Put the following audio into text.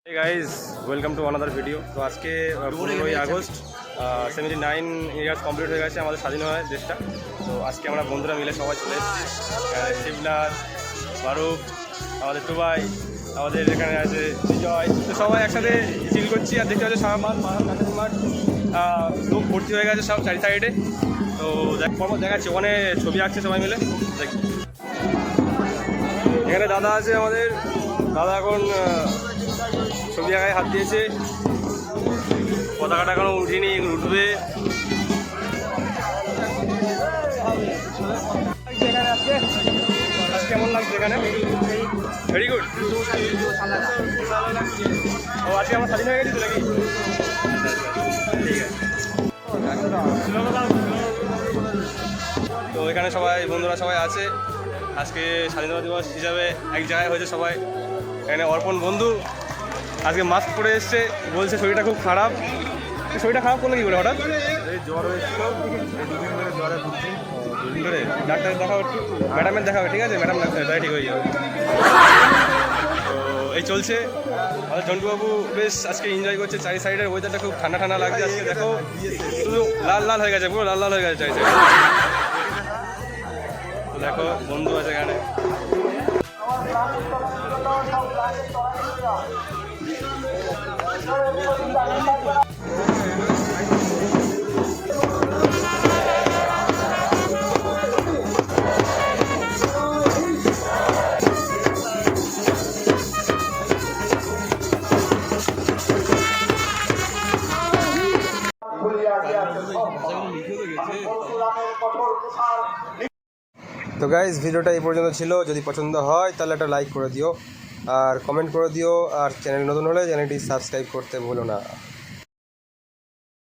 Hey guys, welcome to another video. তো আজকে 15ই August 79 years complete হয়ে গেছে আমাদের স্বাধীন হয় দেশটা। তো আজকে আমরা বন্ধুরা মিলে সবাই চলে এসেছি। শিবনাথ, ফারুক, আমাদের টুবাই, আমাদের এখানে আছে বিজয়। তো সবাই একসাথে চিল করছি আর দেখতে পাচ্ছি সারা মাঠ লোক ভর্তি হয়ে গেছে সব চারি সাইডে। তো দেখাচ্ছি ওখানে ছবি আঁকছে সবাই মিলে। এখানে দাদা আছে আমাদের, দাদা এখন ছবি আঁকায় হাত দিয়েছে, পতাকাটা এখনো উঠিনি, উঠবে। কেমন লাগছে এখানে? Very good. ও আজকে আমরা স্বাধীন হয়ে গেছি তো নাকি? ঠিক আছে। তো এখানে সবাই বন্ধুরা সবাই আছে। আজকে স্বাধীনতা দিবস হিসাবে এক জায়গায় হয়েছে সবাই। এখানে অর্পণ বন্ধু আজকে মাস্ক পরে এসছে, বলছে শরীরটা খুব খারাপ। শরীরটা খারাপ করলো কি করে হঠাৎ? এই জ্বর হয়েছিল, দুদিন ধরে জ্বরে ভুগছি। দুদিন ধরে ডাক্তার দেখাও, একটু ম্যাডামের দেখাবে, ঠিক আছে? ম্যাডাম ডাক্তার তাই ঠিক হয়ে যাবে। তো এই চলছে। আমাদের জন্টুবাবু বেশ আজকে এনজয় করছে, চারি সাইডের ওয়েদারটা খুব ঠান্ডা ঠান্ডা লাগছে আজকে। দেখো শুধু লাল লাল হয়ে গেছে, পুরো লাল লাল হয়ে গেছে চারি সাইড। তো দেখো বন্ধু আছে এখানে। তো গাইজ ভিডিওটা এই পর্যন্ত ছিল। যদি পছন্দ হয় তাহলে একটা লাইক করে দিও আর কমেন্ট করে দিও, আর চ্যানেল নতুন হলে চ্যানেলটি সাবস্ক্রাইব করতে ভুলো না।